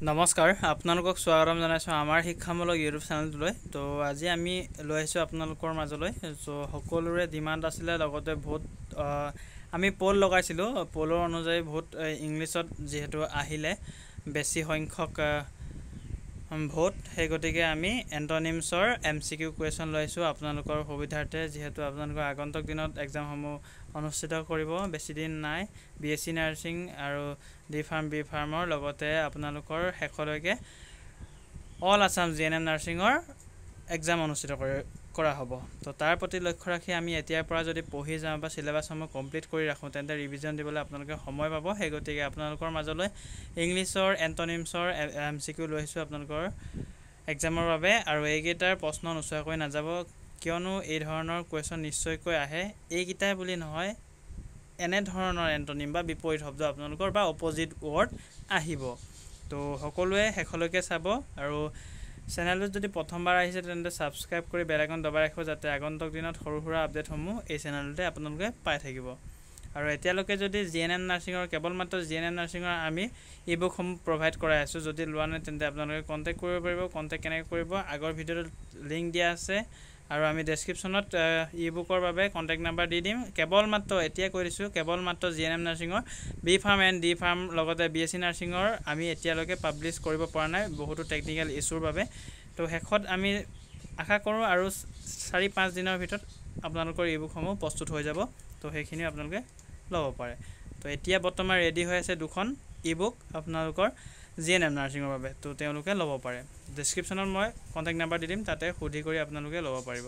নমস্কাৰ আপোনালোকক স্বাগতম জনাইছো আমাৰ শিক্ষামূলক ইউটিউব চেনেলটোলৈ তো আজি আমি লৈ আহিছো আপোনালোকৰ মাজলৈ সো সকলোৰে ডিমান্ড আছিল লগতে বহুত আমি পোল লগাইছিলো পোলৰ অনুযায়ী বহুত ইংলিছত যেহেতু আহিলে বেছি সংখ্যক ভোট সেই গতিকে আমি এন্টনিমছৰ এমসিকিউ কোৱেশ্চন লৈছো আপোনালোকৰ সুবিধাৰ্থে যেহেতু আপোনালোকৰ আগন্তুক দিনত এক্সাম সমূহ অনুষ্ঠিত কৰিব বেছি দিন নাই বিএসসি নাৰ্ছিং আৰু ডি ফাৰ্মৰ লগতে আপোনালোকৰ শেষলৈকে অল আসাম জিএনএম নাৰ্ছিঙৰ এক্সাম অনুষ্ঠিত কৰা হ'ব তো তাৰ প্ৰতি লক্ষ্য ৰাখি আমি এতিয়াৰ পৰা যদি পঢ়ি যাওঁ বা সিলেবাছসমূহ কমপ্লিট কৰি ৰাখোঁ তেন্তে ৰিভিজন দিবলৈ আপোনালোকে সময় পাব সেই গতিকে আপোনালোকৰ মাজলৈ ইংলিছৰ এন্টনিমছৰ এমসিকিউ লৈছো আপোনালোকৰ এক্সামৰ বাবে আৰু এইকেইটাৰ প্ৰশ্ন নোচোৱাকৈ নাযাব কিয়নো এই ধৰণৰ কোৱেশ্চন নিশ্চয়কৈ আহে এইকেইটাই বুলি নহয় এনে ধৰণৰ এন্টনিম বা বিপৰীত শব্দ আপোনালোকৰ বা অপোজিট ৱৰ্ড আহিব তো সকলোৱে শেষলৈকে চাব আৰু চেনেলটো যদি প্ৰথমবাৰ আহিছে তেন্তে সাবস্ক্ৰাইব কৰি বেল আইকন দবাই ৰাখিব যাতে আগন্তুক দিনত সৰু আপডেটসমূহ এই চেনেলতে আপোনালোকে পাই থাকিব আৰু এতিয়ালৈকে যদি জিএনএম নাৰ্ছিঙৰ কেৱল মাত্ৰ জিএনএম নাৰ্ছিঙৰ আমি ইবুকসমূহ প্ৰভাইড কৰাই আছো যদি লোৱা নাই তেন্তে আপোনালোকে কন্টাক্ট কৰিব পাৰিব কন্টাক্ট কেনেকৈ কৰিব আগৰ ভিডিঅ'ত লিংক দিয়া আছে আৰু আমি ডেসক্ৰিপচনত ইবুকৰ বাবে কন্টাক্ট নাম্বাৰ দি দিম কেৱল মাত্ৰ এতিয়া কৈ দিছো কেৱল মাত্ৰ জিএনএম নাৰ্ছিঙৰ B pharm and D pharm লগতে বিএসসি নাৰ্ছিঙৰ আমি এতিয়ালৈকে পাবলিশ কৰিব পৰা নাই বহুতো টেকনিক্যাল ইস্যুৰ বাবে তো শেষত আমি আশা কৰো আৰু 4-5 দিনৰ ভিতৰত আপোনালোকৰ ইবুকসমূহ প্ৰস্তুত হৈ যাব তো সেইখিনি আপোনালোকে ল'ব পাৰে তো এতিয়া বৰ্তমান ৰেডি হৈ আছে দুখন ইবুক আপোনালোকৰ জিএনএম নাৰ্ছিঙৰ বাবে তো তেওঁলোকে ল'ব পাৰে ডেসক্ৰিপচনত মই কন্টাক্ট নাম্বাৰ দি দিম তাতে খুদি কৰি আপোনালোকে ল'ব পাৰিব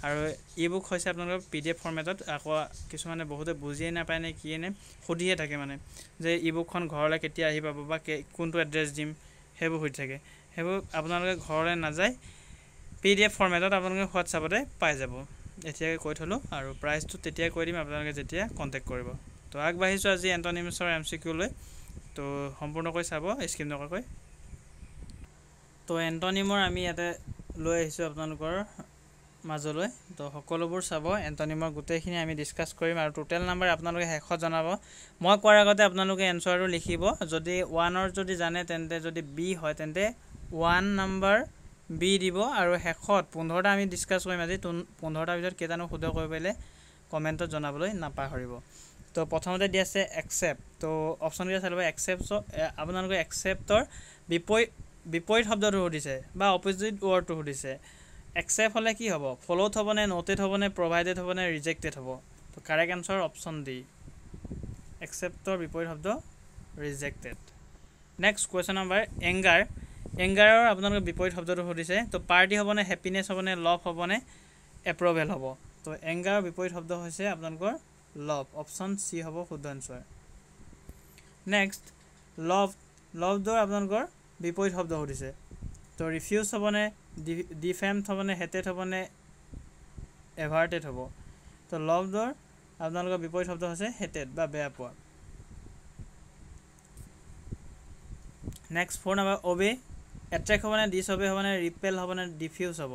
আৰু ইবুক হৈছে আপোনালোকৰ পিডিএফ ফৰমেটত আকৌ কিছুমানে বহুতে বুজিয়ে নাপায় নে কিয়ে নে খুদিয়ে থাকে মানে যে ইবুকখন ঘৰলৈ কেতিয়া আহি পাব বা কোনটো এড্ৰেছ দিম হেবু হৈ থাকে হেবু আপোনালোকে ঘৰলৈ নাযায় পিডিএফ ফৰমেটত আপোনালোকে হোৱাটছআপতে পাই যাব এতিয়াকৈ কৈ থলো আৰু প্ৰাইচটো তেতিয়া কৈ দিম আপোনালোকে যেতিয়া কন্টাক্ট কৰিব তো আগবাঢ়িছো আজি এন্টনিমছৰ এমসিকিউ লৈ তো সম্পূৰ্ণকৈ চাব স্কিপ নকৰাকৈ তো এন্টনিমৰ আমি ইয়াতে লৈ আহিছো আপোনালোকৰ মাজলৈ তো সকলোবোৰ চাব এন্টনিমৰ গোটেইখিনি আমি ডিসকাস কৰিম আৰু টোটাল নাম্বাৰ আপোনালোকে শেষত জনাব মই কোৱাৰ আগতে আপোনালোকে এনসাৰটো লিখিব যদি 1 ৰ যদি জানে তেন্তে যদি বি হয় তেন্তে 1 নাম্বাৰ বি দিব আৰু শেষত 15টা আমি ডিসকাস কৰিম আজি 15টা ভিতৰত কেইটানো শুদ্ধ কৰিব পাৰিলে কমেন্টত জনাবলৈ নাপাহৰিব তো প্ৰথমতে দি আছে একসেপ্ট তো অপচন কেইটা চাই লব একসেপ্ট আপোনালোকে একসেপ্টৰ বিপৰীত শব্দটো সুধিছে বা অপোজিট ৱৰ্ডটো সুধিছে একসেপ্ট হলে কি হ'ব ফলোড হ'ব নে নোটেড হ'ব নে প্ৰভাইডেড হ'ব নে ৰিজেক্টেড হ'ব তো কাৰেক্ট আনসাৰ অপচন ডি একসেপ্টৰ বিপৰীত শব্দ ৰিজেক্টেড নেক্সট কোৱেশ্চন নম্বৰ এংগাৰৰ আপোনালোকে বিপৰীত শব্দটো সুধিছে তো পাৰ্টি হ'ব নে হ্যাপিনেছ হ'ব নে লভ হ'ব নে এপ্ৰুভেল হ'ব তো এংগাৰৰ বিপৰীত শব্দ হৈছে আপোনালোকৰ লভ অপচন সি হ'ব শুদ্ধ আনসাৰ নেক্সট লভৰ আপোনালোকৰ বিপৰীত শব্দ সুধিছে তো ৰিফিউজ হ'ব নে ডিফেমড হ'ব নে হেটেড হ'ব নে এভাৰ্টেড হ'ব তো লভৰ আপোনালোকৰ বিপৰীত শব্দ হৈছে হেটেড বা বেয়া পোৱা নেক্সট 4 নম্বৰ ওবে এট্ৰেক্ট হ'ব নে ডিসঅবে হ'ব নে ৰিপেল হ'ব নে ডিফিউজ হ'ব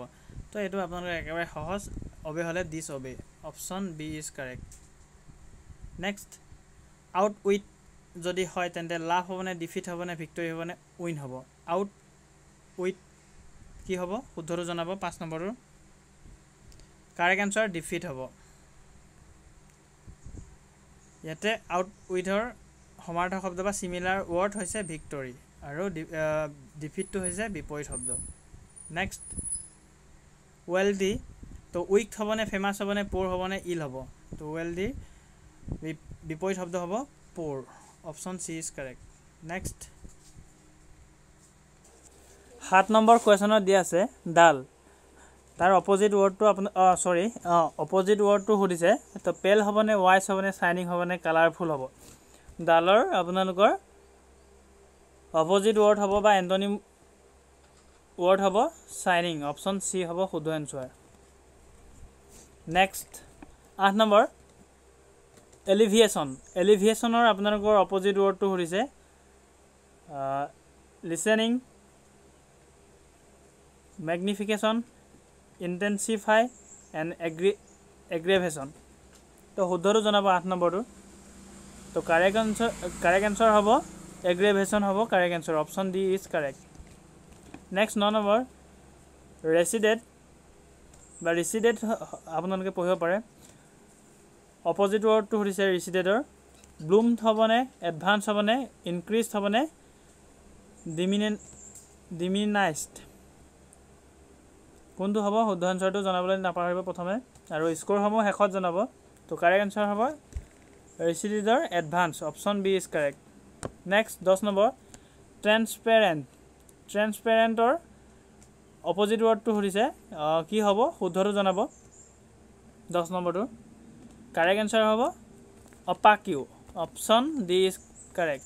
তো এটো আপোনালোকৰ একেবাৰে সহজ ওবে হলে disobey option B is correct next out with যদি হয় তেন্তে লাভ হ'ব নে ডিফিট হ'ব নে ভিক্টৰি হ'ব নে উইন হ'ব আউট উইথ কি হ'ব শুদ্ধটো জনাব 5 নম্বৰৰ কাৰেক্ট আনসাৰ ডিফিট হ'ব ইয়াতে আউট উইথৰ সমাৰ্থক শব্দ বা সিমিলাৰ ৱৰ্ড হৈছে ভিক্টৰি আৰু ডিফিটটো হৈছে বিপৰীত শব্দ নেক্সট ৱেলডি তো উইক হ'ব নে ফেমাস হ'ব নে পোৰ হ'ব নে ইল হ'ব তো ৱেলডি বিপৰীত শব্দ হ'ব poor option C is correct next 7 number কোৱেশ্চনত দিয়া আছে ডাল তাৰ অপোজিট ৱৰ্ডটো অপোজিট ৱৰ্ডটো সুধিছে তো পেল হ'ব নে ওয়াইজ হ'ব নে শাইনিং হ'ব নে কালাৰফুল হ'ব ডালৰ আপোনালোকৰ অপোজিট ৱৰ্ড হ'ব বা এন্টনিম ৱৰ্ড হ'ব শাইনিং অপচন সি হ'ব শুদ্ধ আনসাৰ নেক্সট 8 নম্বৰ এলিভিয়েশনৰ আপোনালোকৰ অপোজিট ৱৰ্ডটো সুধিছে লিসেনিং ম্যাগনিফিকেশন ইন্টেন্সিফাই এন্ড এগ্ৰেভেশন তো শুদ্ধটো জনাব 8 নম্বৰটো তো কাৰেক্ট আনসাৰ হ'ব এগ্ৰেভেশ্যন হ'ব correct answer option D is correct next 9 number receded বা ৰিচিডেড আপোনালোকে পঢ়িব পাৰে অপজিট ৱৰ্ডটো সুধিছে ৰিচিডেডৰ ব্লুম হ'বনে এডভান্স হ'বনে ইনক্ৰিজ হ'বনে ডিমিনাইজড কোনটো হ'ব শুদ্ধ এনচাৰটো জনাবলৈ নাপাহৰিব প্ৰথমে আৰু স্ক'ৰসমূহ শেষত জনাব তো কাৰেক্ট এনচাৰ হ'ব ৰিচিডেডৰ advance option B is correct next 10 number ট্ৰেন্সপেৰেণ্টৰ অপজিট ৱৰ্ডটো সুধিছে কি হ'ব শুদ্ধটো জনাব 10 নম্বৰটো কাৰেক্ট এনচাৰ হ'ব অপাকিউ অপশ্যন ডি ইজ কাৰেক্ট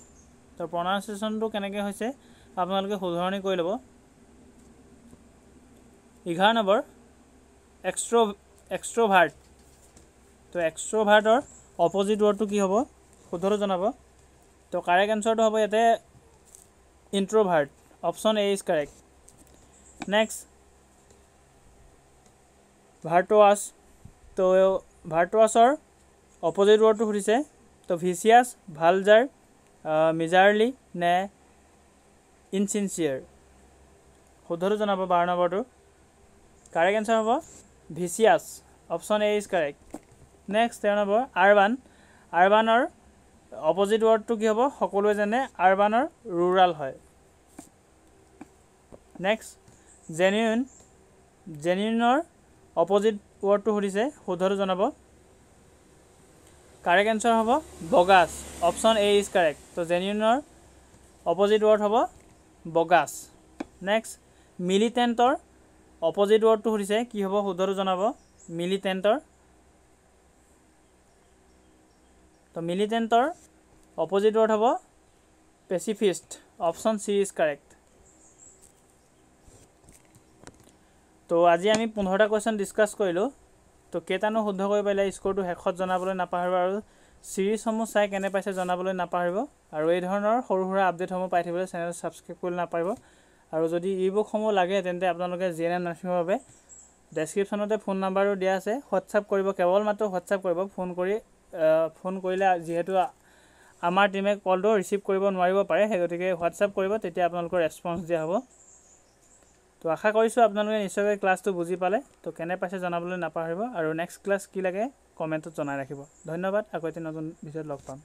তো প্ৰনাউন্সিয়েশ্যনটো কেনেকৈ হৈছে আপোনালোকে শুধৰণি কৰি ল'ব 11 নম্বৰ এক্সট্ৰ'ভাৰ্ট তো এক্সট্ৰ'ভাৰ্টৰ অপজিট ৱৰ্ডটো কি হ'ব শুদ্ধটো জনাব তো কাৰেক্ট এনচাৰটো হ'ব ইয়াতে introvert option A is correct next virtuous তো ভাৰ্টুৱাছৰ অপজিট ৱৰ্ডটো সুধিছে তো ভিচিয়াছ ভালজাৰ মিজাৰলি নে ইনচিনচিয়াৰ শুদ্ধটো জনাব 12 নম্বৰটো কাৰেক্ট এনচাৰ হ'ব ভিচিয়াছ option A is correct next 13 number আৰবানৰ অপজিট ৱৰ্ডটো কি হ'ব সকলোৱে জানে আৰবানৰ ৰুৰাল হয় নেক্সট জেনুইনৰ অপজিট ৱৰ্ডটো সুধিছে শুদ্ধটো জনাব কাৰেক্ট এনচাৰ হ'ব বগাছ অপশ্যন এ ইজ কাৰেক্ট তো জেনুইনৰ অপজিট ৱৰ্ড হ'ব বগাছ নেক্সট মিলিটেণ্টৰ অপজিট ৱৰ্ডটো সুধিছে কি হ'ব শুদ্ধটো জনাব মিলিটেণ্টৰ তো মিলিটেণ্টৰ অপজিট ৱৰ্ড হ'ব pacifist option C is correct তো আজি আমি 15টা কুৱেশ্যন ডিছকাছ কৰিলোঁ তো কেইটানো শুদ্ধ কৰি পাৰিলে স্ক'ৰটো শেষত জনাবলৈ নাপাহৰিব আৰু চিৰিজসমূহ চাই কেনে পাইছে জনাবলৈ নাপাহৰিব আৰু এই ধৰণৰ সৰু সুৰা আপডেটসমূহ পাই থাকিবলৈ চেনেল ছাবস্ক্ৰাইব কৰিবলৈ নাপাহৰিব আৰু যদি ইবুকসমূহ লাগে তেন্তে আপোনালোকে জিএনএম নাৰ্ছিঙৰ বাবে ডেছক্ৰিপশ্যনতে ফোন নাম্বাৰো দিয়া আছে হোৱাটছআপ কৰিব কেৱল মাত্ৰ হোৱাটছআপ কৰিব ফোন কৰিলে যিহেতু আমাৰ টিমে কলটো ৰিচিভ কৰিব নোৱাৰিব পাৰে সেই গতিকে হোৱাটছআপ কৰিব তেতিয়া আপোনালোকৰ ৰেছপন্স দিয়া হ'ব তো আশা কৰিছোঁ আপোনালোকে নিশ্চয়কৈ ক্লাছটো বুজি পালে তো কেনে পাইছে জনাবলৈ নাপাহৰিব আৰু নেক্সট ক্লাছ কি লাগে কমেণ্টত জনাই ৰাখিব ধন্যবাদ আকৌ এটি নতুন ভিডিঅ'ত লগ পাম